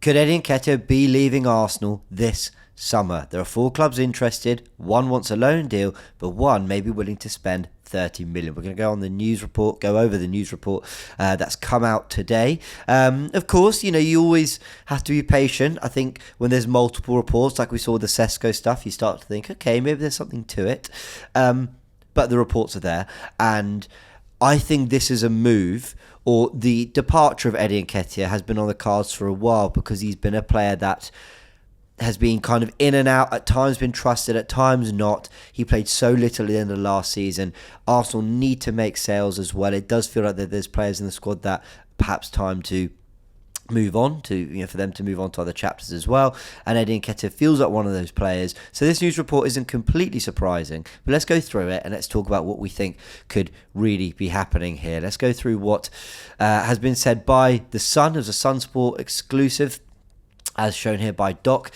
Could Eddie Nketiah be leaving Arsenal this summer? There are 4 clubs interested. One wants a loan deal, but one may be willing to spend 30 million. We're going to go on the news report, go over the news report that's come out today. Of course, you always have to be patient. I think when there's multiple reports, like we saw with the Sesko stuff, you start to think, okay, maybe there's something to it. But the reports are there. And I think this is a move, or the departure of Eddie Nketiah has been on the cards for a while, because he's been a player that has been kind of in and out, at times been trusted, at times not. He played so little at the end of last season. Arsenal need to make sales as well. It does feel like that there's players in the squad that perhaps time to move on to, for them to move on to other chapters as well. And Eddie Nketiah feels like one of those players. So this news report isn't completely surprising, but let's go through it and let's talk about what we think could really be happening here. Let's go through what has been said by The Sun as a Sunsport exclusive, as shown here by Doc,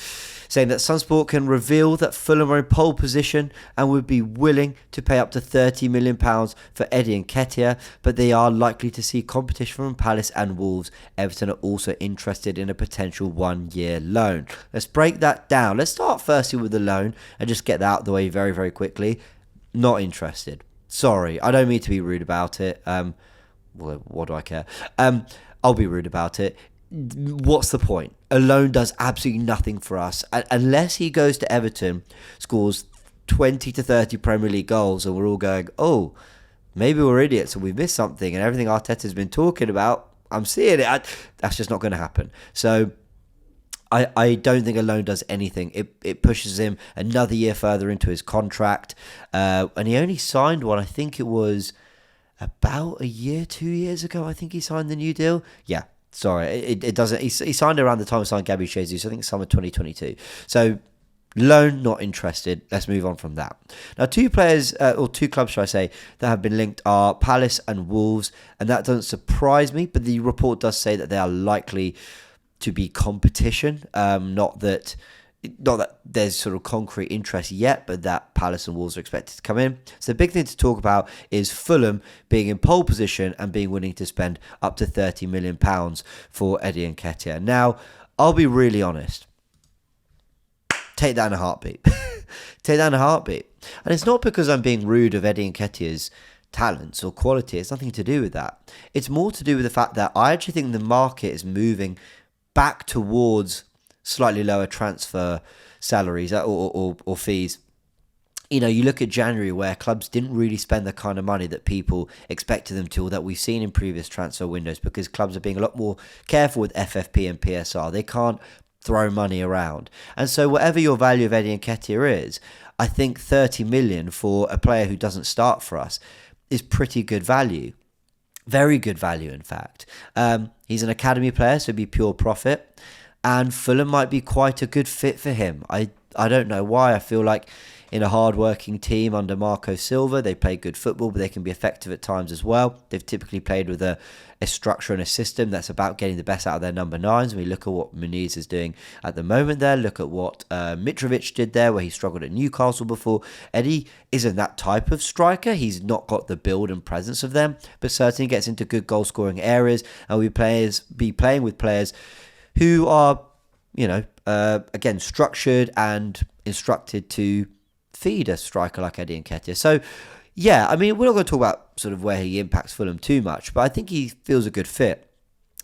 saying that Sunsport can reveal that Fulham are in pole position and would be willing to pay up to £30 million for Eddie Nketiah, but they are likely to see competition from Palace and Wolves. Everton are also interested in a potential 1-year loan. Let's break that down. Let's start firstly with the loan and just get that out of the way very, very quickly. Not interested. Sorry, I don't mean to be rude about it. Well, what do I care? I'll be rude about it. What's the point? A loan does absolutely nothing for us. Unless he goes to Everton, scores 20 to 30 Premier League goals, and we're all going, oh, maybe we're idiots and we've missed something, and everything Arteta's been talking about, I'm seeing it. That's just not going to happen. So I don't think a loan does anything. It pushes him another year further into his contract. And he only signed one, I think it was about 2 years ago, I think he signed the new deal. Yeah. Sorry, it doesn't. He signed around the time he signed Gabby Jesus. I think summer 2022. So, loan, not interested. Let's move on from that. Now, 2 players, or 2 clubs, should I say, that have been linked are Palace and Wolves, and that doesn't surprise me. But the report does say that they are likely to be competition. Not that there's sort of concrete interest yet, but that Palace and Wolves are expected to come in. So the big thing to talk about is Fulham being in pole position and being willing to spend up to £30 million for Eddie Nketiah. Now, I'll be really honest. Take that in a heartbeat. Take that in a heartbeat. And it's not because I'm being rude of Eddie Nketiah's talents or quality. It's nothing to do with that. It's more to do with the fact that I actually think the market is moving back towards slightly lower transfer salaries or fees. You look at January, where clubs didn't really spend the kind of money that people expected them to, or that we've seen in previous transfer windows, because clubs are being a lot more careful with FFP and PSR. They can't throw money around. And so whatever your value of Eddie Nketiah is, I think 30 million for a player who doesn't start for us is pretty good value. Very good value, in fact. He's an academy player, so it'd be pure profit. And Fulham might be quite a good fit for him. I don't know why. I feel like in a hard-working team under Marco Silva, they play good football, but they can be effective at times as well. They've typically played with a structure and a system that's about getting the best out of their number 9s. And we look at what Muniz is doing at the moment there. Look at what Mitrovic did there, where he struggled at Newcastle before. Eddie isn't that type of striker. He's not got the build and presence of them, but certainly gets into good goal-scoring areas. And we be playing with players who are, again, structured and instructed to feed a striker like Eddie Nketiah. So, yeah, I mean, we're not going to talk about sort of where he impacts Fulham too much, but I think he feels a good fit.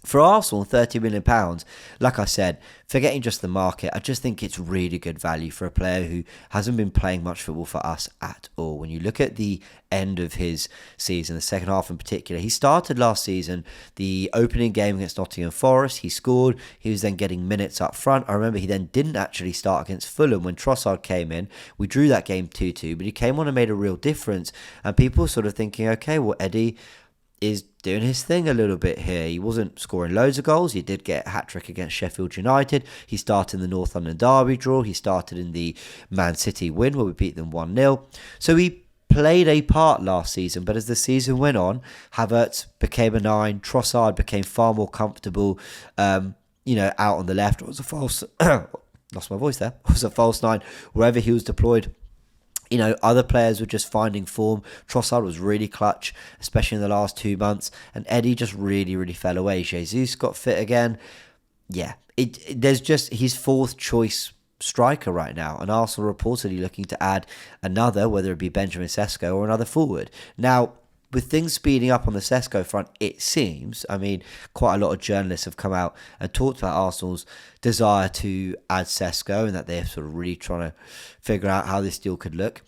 For Arsenal, £30 million, like I said, forgetting just the market, I just think it's really good value for a player who hasn't been playing much football for us at all. When you look at the end of his season, the second half in particular, he started last season, the opening game against Nottingham Forest, he scored, he was then getting minutes up front. I remember he then didn't actually start against Fulham when Trossard came in. We drew that game 2-2, but he came on and made a real difference, and people were sort of thinking, okay, well, Eddie is doing his thing a little bit here. He wasn't scoring loads of goals. He did get a hat-trick against Sheffield United. He started in the North London derby draw. He started in the Man City win where we beat them 1-0. So he played a part last season, but as the season went on, Havertz became a 9. Trossard became far more comfortable, out on the left. It was a false... lost my voice there. It was a false 9 wherever he was deployed. Other players were just finding form. Trossard was really clutch, especially in the last 2 months. And Eddie just really, really fell away. Jesus got fit again. yeah, there's just his fourth choice striker right now, and Arsenal reportedly looking to add another, whether it be Benjamin Sesko or another forward. Now, with things speeding up on the Sesko front, it seems, I mean, quite a lot of journalists have come out and talked about Arsenal's desire to add Sesko and that they're sort of really trying to figure out how this deal could look.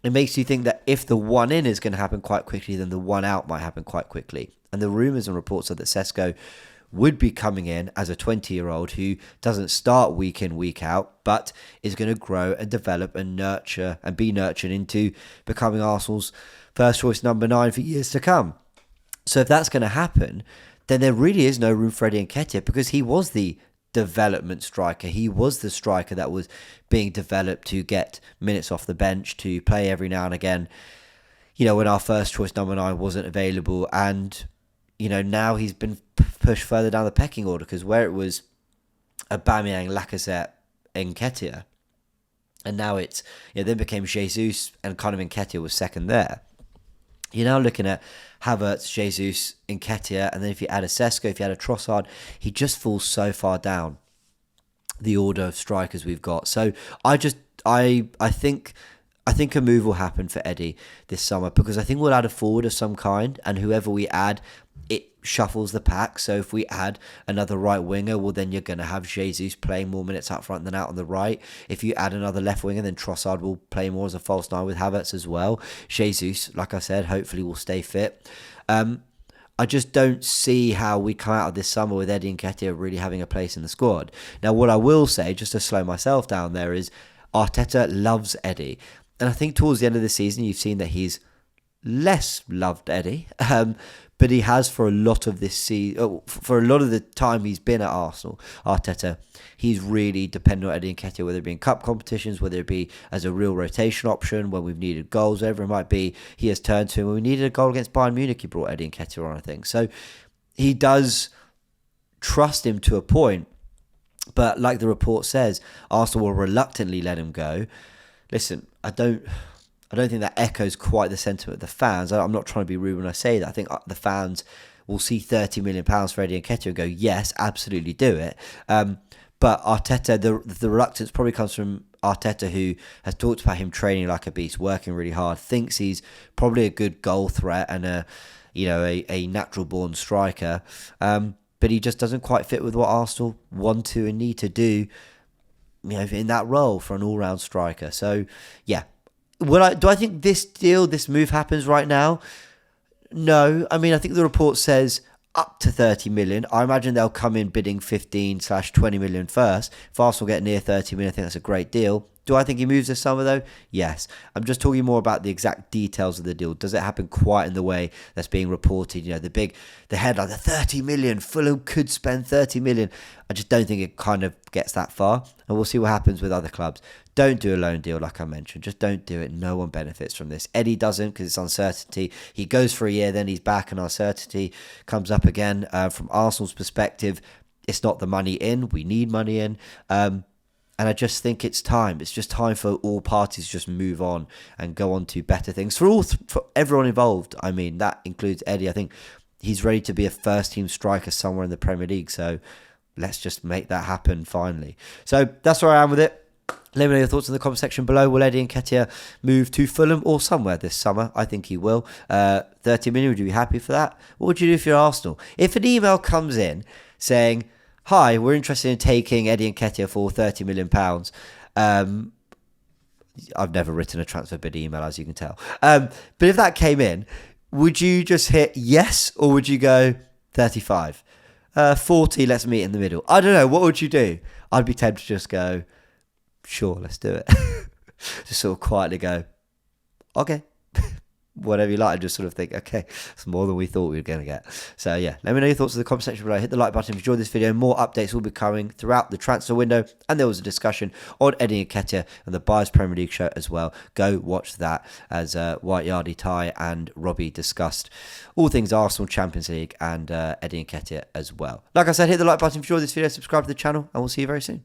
It makes you think that if the one in is going to happen quite quickly, then the one out might happen quite quickly. And the rumours and reports are that Sesko would be coming in as a 20-year-old who doesn't start week in, week out, but is going to grow and develop and nurture and be nurtured into becoming Arsenal's first choice number 9 for years to come. So if that's going to happen, then there really is no room for Eddie Nketiah, because he was the development striker. He was the striker that was being developed to get minutes off the bench, to play every now and again, when our first choice number 9 wasn't available. And, now he's been pushed further down the pecking order, because where it was Aubameyang, Lacazette, Nketiah, and now it's, then became Jesus, and kind of Nketiah was second there. You're now looking at Havertz, Jesus, Nketiah, and then if you add a Sesko, if you add a Trossard, he just falls so far down the order of strikers we've got. So I think a move will happen for Eddie this summer, because I think we'll add a forward of some kind, and whoever we add, it shuffles the pack. So if we add another right winger, well, then you're going to have Jesus playing more minutes up front than out on the right. If you add another left winger, then Trossard will play more as a false nine with Havertz as well. Jesus, like I said, hopefully will stay fit. I just don't see how we come out of this summer with Eddie Nketiah really having a place in the squad. Now, what I will say, just to slow myself down there, is Arteta loves Eddie. And I think towards the end of the season, you've seen that he's less loved Eddie. But he has for a lot of this season, for a lot of the time he's been at Arsenal, Arteta, he's really dependent on Eddie Nketiah, whether it be in cup competitions, whether it be as a real rotation option, when we've needed goals, whatever it might be, he has turned to him. When we needed a goal against Bayern Munich, he brought Eddie Nketiah on, I think. So he does trust him to a point, but like the report says, Arsenal will reluctantly let him go. Listen, I don't think that echoes quite the sentiment of the fans. I'm not trying to be rude when I say that. I think the fans will see £30 million for Eddie Nketiah and go, yes, absolutely do it. But Arteta, the reluctance probably comes from Arteta, who has talked about him training like a beast, working really hard, thinks he's probably a good goal threat and a natural-born striker. But he just doesn't quite fit with what Arsenal want to and need to do, in that role for an all-round striker. So, yeah. Do I think this move happens right now? No. I mean, I think the report says up to 30 million. I imagine they'll come in bidding 15/20 million first. If Arsenal get near 30 million, I think that's a great deal. Do I think he moves this summer though? Yes. I'm just talking more about the exact details of the deal. Does it happen quite in the way that's being reported? The headline, the 30 million, Fulham could spend 30 million. I just don't think it kind of gets that far. And we'll see what happens with other clubs. Don't do a loan deal like I mentioned. Just don't do it. No one benefits from this. Eddie doesn't, because it's uncertainty. He goes for a year, then he's back, and uncertainty comes up again. From Arsenal's perspective, it's not the money in. We need money in. And I just think it's time. It's just time for all parties to just move on and go on to better things. For everyone involved, I mean, that includes Eddie. I think he's ready to be a first-team striker somewhere in the Premier League. So let's just make that happen finally. So that's where I am with it. Let me know your thoughts in the comment section below. Will Eddie Nketiah move to Fulham or somewhere this summer? I think he will. 30 million, would you be happy for that? What would you do if you're Arsenal? If an email comes in saying, hi, we're interested in taking Eddie Nketiah for £30 million. I've never written a transfer bid email, as you can tell. But if that came in, would you just hit yes, or would you go 35? 40, let's meet in the middle. I don't know. What would you do? I'd be tempted to just go, sure, let's do it. Just sort of quietly go, okay. Whatever you like, and just sort of think, okay, it's more than we thought we were going to get. So yeah, let me know your thoughts in the comment section below. Hit the like button if you enjoyed this video. More updates will be coming throughout the transfer window, and there was a discussion on Eddie Nketiah and the Buyers Premier League show as well. Go watch that, as White Yardy Ty and Robbie discussed all things Arsenal, Champions League, and Eddie Nketiah as well. Like I said, hit the like button if you enjoyed this video, subscribe to the channel, and we'll see you very soon.